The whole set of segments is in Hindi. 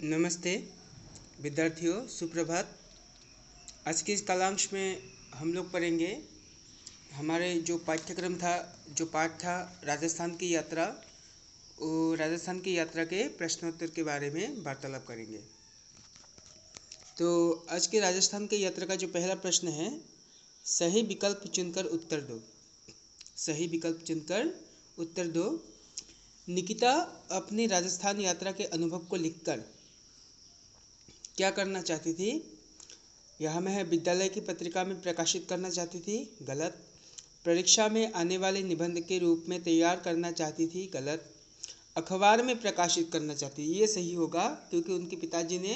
नमस्ते विद्यार्थियों, सुप्रभात। आज के इस कालांश में हम लोग पढ़ेंगे हमारे जो पाठ्यक्रम था, जो पाठ था राजस्थान की यात्रा। वो राजस्थान की यात्रा के प्रश्नोत्तर के बारे में वार्तालाप करेंगे। तो आज के राजस्थान की यात्रा का जो पहला प्रश्न है, सही विकल्प चुनकर उत्तर दो। सही विकल्प चुनकर उत्तर दो। निकिता अपनी राजस्थान यात्रा के अनुभव को लिखकर क्या करना चाहती थी? यह में है विद्यालय की पत्रिका में प्रकाशित करना चाहती थी, गलत। परीक्षा में आने वाले निबंध के रूप में तैयार करना चाहती थी, गलत। अखबार में प्रकाशित करना चाहती थी, ये सही होगा क्योंकि उनके पिताजी ने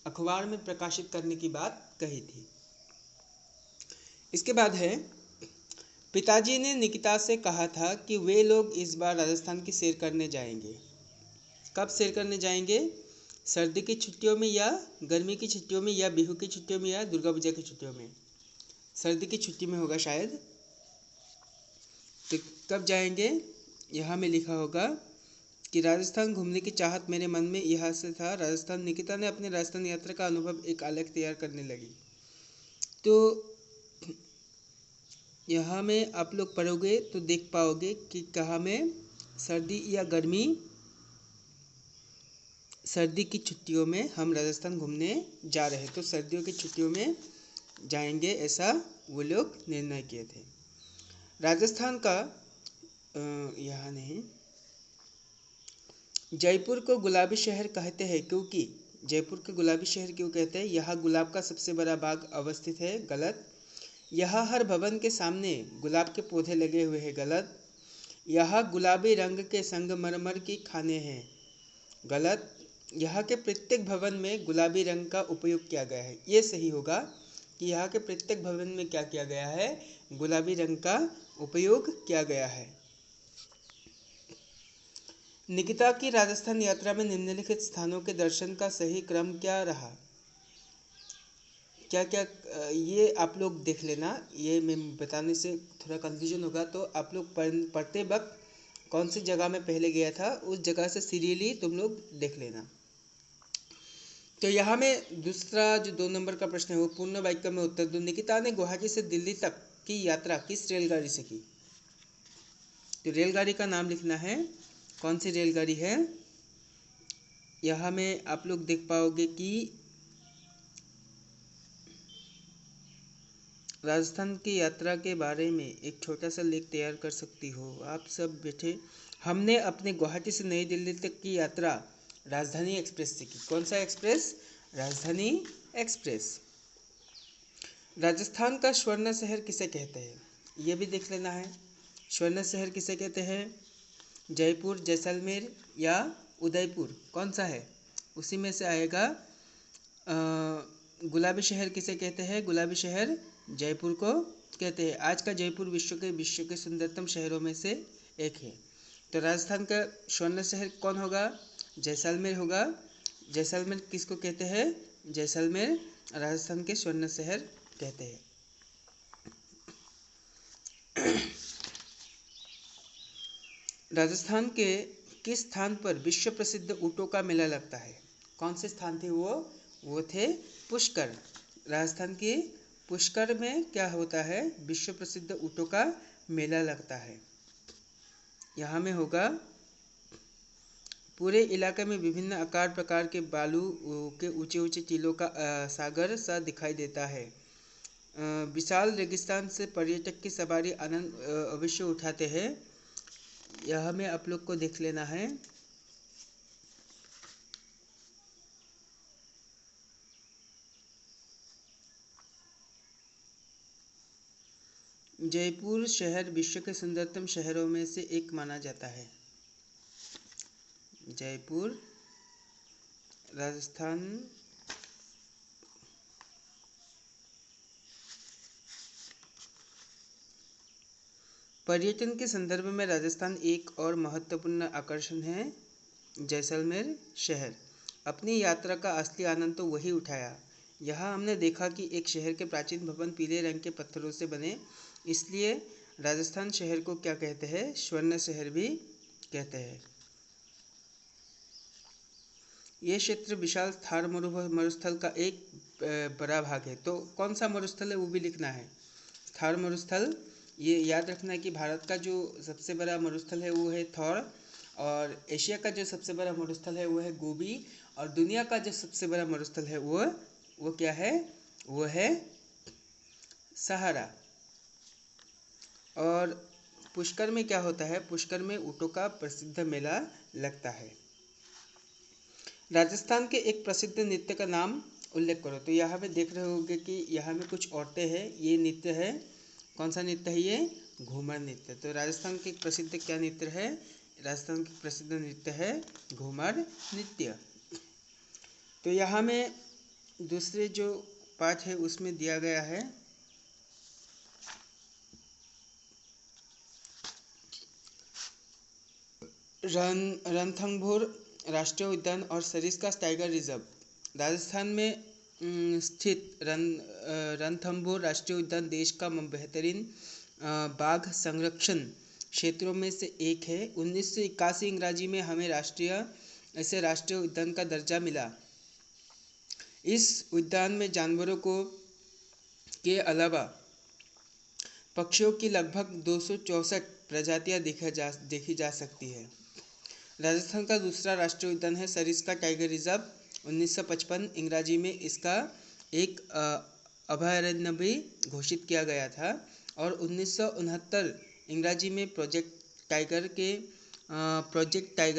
अखबार में प्रकाशित करने की बात कही थी। इसके बाद है, पिताजी ने निकिता से कहा था कि वे लोग इस बार राजस्थान की सैर करने जाएंगे। कब सैर करने जाएंगे? सर्दी की छुट्टियों में या गर्मी की छुट्टियों में या बिहू की छुट्टियों में या दुर्गा पूजा की छुट्टियों में? सर्दी की छुट्टी में होगा शायद। तो कब जाएंगे? यहाँ में लिखा होगा कि राजस्थान घूमने की चाहत मेरे मन में यहाँ से था। राजस्थान निकिता ने अपनी राजस्थान यात्रा का अनुभव एक आलेख तैयार करने लगी। तो यहाँ में आप लोग पढ़ोगे तो देख पाओगे कि कहाँ में सर्दी या गर्मी, सर्दी की छुट्टियों में हम राजस्थान घूमने जा रहे हैं, तो सर्दियों की छुट्टियों में जाएंगे, ऐसा वो लोग निर्णय किए थे। राजस्थान का यहाँ नहीं, जयपुर को गुलाबी शहर कहते हैं क्योंकि, जयपुर को गुलाबी शहर क्यों कहते हैं? यहाँ गुलाब का सबसे बड़ा बाग अवस्थित है, गलत। यहाँ हर भवन के सामने गुलाब के पौधे लगे हुए हैं, गलत। यहाँ गुलाबी रंग के संगमरमर की खाने हैं, गलत। यहाँ के प्रत्येक भवन में गुलाबी रंग का उपयोग किया गया है, ये सही होगा कि यहाँ के प्रत्येक भवन में क्या किया गया है? गुलाबी रंग का उपयोग किया गया है। निकिता की राजस्थान यात्रा में निम्नलिखित स्थानों के दर्शन का सही क्रम क्या रहा? क्या क्या ये आप लोग देख लेना, ये मैं बताने से थोड़ा कंफ्यूजन होगा, तो आप लोग पढ़ते वक्त कौन सी जगह में पहले गया था उस जगह से सीरियली तुम लोग देख लेना। तो यहाँ में दूसरा जो 2 नंबर का प्रश्न है वो पूर्ण वाक्य में उत्तर दो। निकिता ने गुवाहाटी से दिल्ली तक की यात्रा किस रेलगाड़ी से की? तो रेलगाड़ी का नाम लिखना है, कौन सी रेलगाड़ी है। यहाँ में आप लोग देख पाओगे कि राजस्थान की यात्रा के बारे में एक छोटा सा लेख तैयार कर सकती हो आप सब बैठे। हमने अपने गुवाहाटी से नई दिल्ली तक की यात्रा राजधानी एक्सप्रेस से की। कौन सा एक्सप्रेस? राजधानी एक्सप्रेस। राजस्थान का स्वर्ण शहर किसे कहते हैं? ये भी देख लेना है। स्वर्ण शहर किसे कहते हैं? जयपुर, जैसलमेर या उदयपुर, कौन सा है? उसी में से आएगा। गुलाबी शहर किसे कहते हैं? गुलाबी शहर जयपुर को कहते हैं। आज का जयपुर विश्व के सुंदरतम शहरों में से एक है। तो राजस्थान का स्वर्ण शहर कौन होगा? जैसलमेर होगा। जैसलमेर किसको कहते हैं? जैसलमेर राजस्थान के स्वर्ण शहर कहते हैं। राजस्थान के किस स्थान पर विश्व प्रसिद्ध ऊँटों का मेला लगता है? कौन से स्थान थे वो थे पुष्कर। राजस्थान के पुष्कर में क्या होता है? विश्व प्रसिद्ध ऊँटों का मेला लगता है। यहाँ में होगा, पूरे इलाके में विभिन्न आकार प्रकार के बालू के ऊंचे ऊंचे टीलों का सागर सा दिखाई देता है। विशाल रेगिस्तान से पर्यटक की सवारी आनंद अवश्य उठाते हैं। यह में आप लोग को देख लेना है। जयपुर शहर विश्व के सुंदरतम शहरों में से एक माना जाता है। जयपुर राजस्थान पर्यटन के संदर्भ में राजस्थान एक और महत्वपूर्ण आकर्षण है। जैसलमेर शहर। अपनी यात्रा का असली आनंद तो वही उठाया। यहाँ हमने देखा कि एक शहर के प्राचीन भवन पीले रंग के पत्थरों से बने, इसलिए राजस्थान शहर को क्या कहते हैं? स्वर्ण शहर भी कहते हैं। ये क्षेत्र विशाल थार मरुस्थल का एक बड़ा भाग है। तो कौन सा मरुस्थल है वो भी लिखना है। थार मरुस्थल, ये याद रखना है कि भारत का जो सबसे बड़ा मरुस्थल है वो है थौर, और एशिया का जो सबसे बड़ा मरुस्थल है वो है गोबी, और दुनिया का जो सबसे बड़ा मरुस्थल है वो क्या है, वो है सहारा। और पुष्कर में क्या होता है, पुष्कर में ऊँटों का प्रसिद्ध मेला लगता है। राजस्थान के एक प्रसिद्ध नृत्य का नाम उल्लेख करो। तो यहाँ पे देख रहे होंगे कि यहाँ में कुछ औरतें हैं, ये नृत्य है, कौन सा नृत्य है ये, घूमर नृत्य। तो राजस्थान के एक प्रसिद्ध क्या नृत्य है, राजस्थान के प्रसिद्ध नृत्य है घूमर नृत्य। तो यहाँ में दूसरे जो पाठ है उसमें दिया गया है रणथंभौर राष्ट्रीय उद्यान और सरिस्का टाइगर रिजर्व। राजस्थान में स्थित रणथंभौर राष्ट्रीय उद्यान देश का बेहतरीन बाघ संरक्षण क्षेत्रों में से एक है। 1981 अंग्रेजी में हमें ऐसे राष्ट्रीय उद्यान का दर्जा मिला। इस उद्यान में जानवरों के अलावा पक्षियों की लगभग 264 प्रजातियां देखी जा सकती है। राजस्थान का दूसरा राष्ट्रीय उद्यान है सरिस्का टाइगर रिजर्व। 1955 अंग्रेजी में इसका एक अभयारण्य भी घोषित किया गया था, और 1969 अंग्रेजी में प्रोजेक्ट टाइगर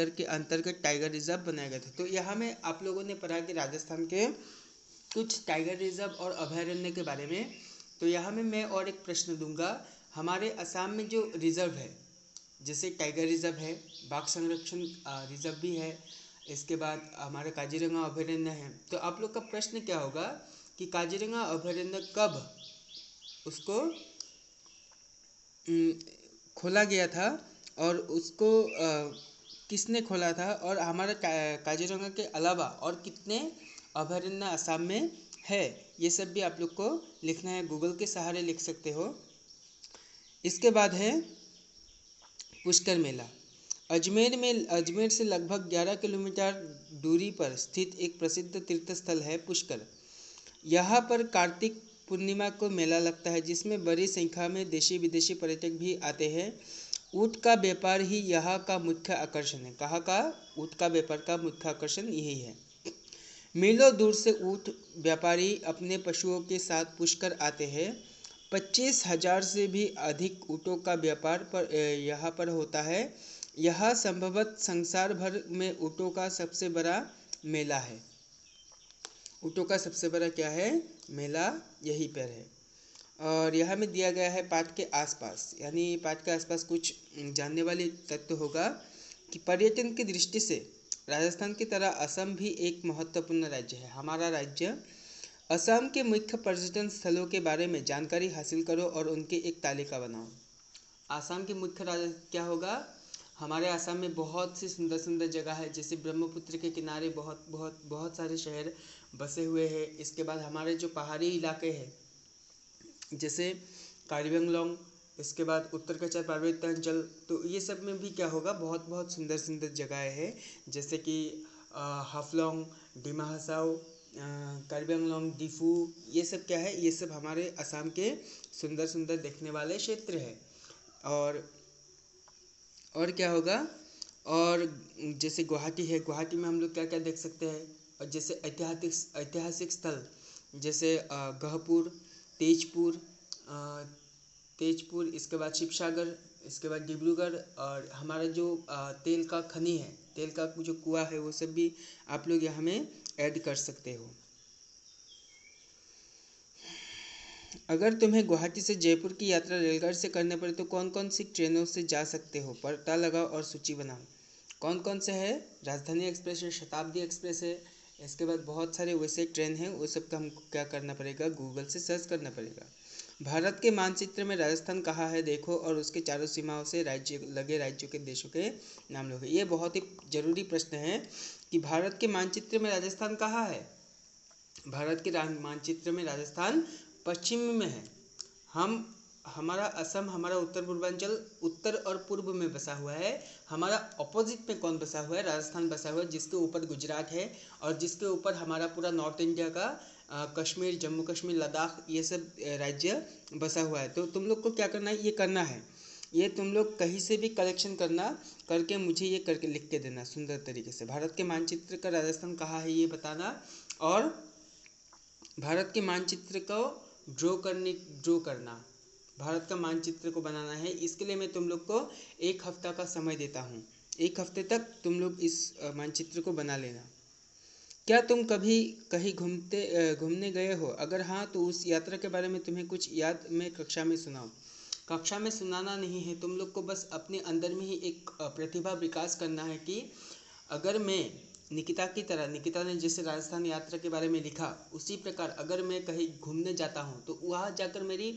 के अंतर्गत टाइगर रिजर्व बनाया गया था। तो यहाँ में आप लोगों ने पढ़ा कि राजस्थान के कुछ टाइगर रिजर्व और अभयारण्य के बारे में। तो यहाँ में मैं और एक प्रश्न दूंगा, हमारे असम में जो रिजर्व है, जैसे टाइगर रिजर्व है, बाघ संरक्षण रिजर्व भी है, इसके बाद हमारे काजीरंगा अभयारण्य है। तो आप लोग का प्रश्न क्या होगा कि काजीरंगा अभयारण्य कब उसको खोला गया था, और उसको किसने खोला था, और हमारे काजीरंगा के अलावा और कितने अभयारण्य असम में है, ये सब भी आप लोग को लिखना है। गूगल के सहारे लिख सकते हो। इसके बाद है पुष्कर मेला। अजमेर से लगभग 11 किलोमीटर दूरी पर स्थित एक प्रसिद्ध तीर्थ स्थल है पुष्कर। यहाँ पर कार्तिक पूर्णिमा को मेला लगता है, जिसमें बड़ी संख्या में देशी विदेशी पर्यटक भी आते हैं। ऊँट का व्यापार ही यहाँ का मुख्य आकर्षण है। कहाँ का ऊँट का व्यापार का मुख्य आकर्षण यही है। मीलों दूर से ऊँट व्यापारी अपने पशुओं के साथ पुष्कर आते हैं। 25,000 से भी अधिक ऊँटों का व्यापार यहाँ पर होता है। यह संभवतः संसार भर में ऊँटों का सबसे बड़ा मेला है। ऊँटों का सबसे बड़ा क्या है, मेला यहीं पर है। और यहाँ में दिया गया है पाठ के आसपास, यानी पाठ के आसपास कुछ जानने वाले तथ्य होगा कि पर्यटन की दृष्टि से राजस्थान की तरह असम भी एक महत्वपूर्ण राज्य है। हमारा राज्य असम के मुख्य पर्यटन स्थलों के बारे में जानकारी हासिल करो और उनकी एक तालिका बनाओ। असम के मुख्य राज्य क्या होगा, हमारे असम में बहुत सी सुंदर सुंदर जगह है, जैसे ब्रह्मपुत्र के किनारे बहुत सारे शहर बसे हुए हैं। इसके बाद हमारे जो पहाड़ी इलाके हैं, जैसे कार्बी आंगलोंग, इसके बाद उत्तर कच्छर पार्वत्य अंचल, तो ये सब में भी क्या होगा, बहुत सुंदर सुंदर जगहें हैं, जैसे कि हाफलोंग, डिमा हसाओ, कार्बी आंगलोंग, डिफू, ये सब क्या है, ये सब हमारे असम के सुंदर सुंदर देखने वाले क्षेत्र है। और क्या होगा, और जैसे गुवाहाटी है, गुवाहाटी में हम लोग क्या क्या देख सकते हैं, और जैसे ऐतिहासिक स्थल जैसे गहपुर, तेजपुर, इसके बाद शिवसागर, इसके बाद डिब्रूगढ़, और हमारा जो तेल का खनी है, तेल का जो कुआं है, वो सब भी आप लोग यहाँ में ऐड कर सकते हो। अगर तुम्हें गुवाहाटी से जयपुर की यात्रा रेलगाड़ी से करने पड़े तो कौन कौन सी ट्रेनों से जा सकते हो, पता लगाओ और सूची बनाओ। कौन कौन से है, राजधानी एक्सप्रेस है, शताब्दी एक्सप्रेस है, इसके बाद बहुत सारे वैसे ट्रेन हैं, वो सब का हमको क्या करना पड़ेगा, गूगल से सर्च करना पड़ेगा। भारत के मानचित्र में राजस्थान कहाँ है देखो, और उसके चारों सीमाओं से लगे राज्यों के देशों के नाम लोगे। ये बहुत ही जरूरी प्रश्न है कि भारत के मानचित्र में राजस्थान कहाँ है। भारत के मानचित्र में राजस्थान पश्चिम में है। हमारा असम, हमारा उत्तर पूर्वांचल उत्तर और पूर्व में बसा हुआ है। हमारा ऑपोजिट में कौन बसा हुआ है? राजस्थान बसा हुआ है, जिसके ऊपर गुजरात है और जिसके ऊपर हमारा पूरा नॉर्थ इंडिया का कश्मीर, जम्मू कश्मीर, लद्दाख, ये सब राज्य बसा हुआ है। तो तुम लोग को क्या करना है? ये करना है, ये तुम लोग कहीं से भी कलेक्शन करना, करके मुझे ये करके लिख के देना सुंदर तरीके से। भारत के मानचित्र का राजस्थान कहाँ है ये बताना, और भारत के मानचित्र को ड्रॉ करना, भारत का मानचित्र को बनाना है। इसके लिए मैं तुम लोग को 1 हफ्ता का समय देता हूँ। 1 हफ्ते तक तुम लोग इस मानचित्र को बना लेना। क्या तुम कभी कहीं घूमने गए हो? अगर हाँ तो उस यात्रा के बारे में तुम्हें कुछ याद में कक्षा में सुनाओ। कक्षा में सुनाना नहीं है, तुम लोग को बस अपने अंदर में ही एक प्रतिभा विकास करना है कि अगर मैं निकिता की तरह, निकिता ने जैसे राजस्थान यात्रा के बारे में लिखा, उसी प्रकार अगर मैं कहीं घूमने जाता हूँ तो वहाँ जाकर मेरी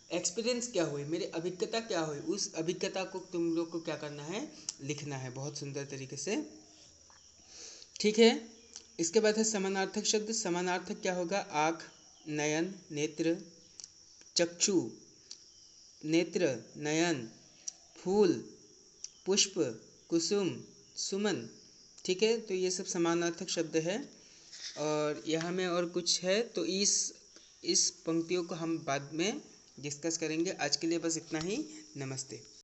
एक्सपीरियंस क्या हुई, मेरी अभिज्ञता क्या हुई, उस अभिज्ञता को तुम लोग को क्या करना है? लिखना है बहुत सुंदर तरीके से। ठीक है। इसके बाद है समानार्थक शब्द। समानार्थक क्या होगा? आँख, नयन, नेत्र, चक्षु, नेत्र, नयन, फूल, पुष्प, कुसुम, सुमन। ठीक है, तो ये सब समानार्थक शब्द है। और यहाँ में और कुछ है तो इस पंक्तियों को हम बाद में डिस्कस करेंगे। आज के लिए बस इतना ही। नमस्ते।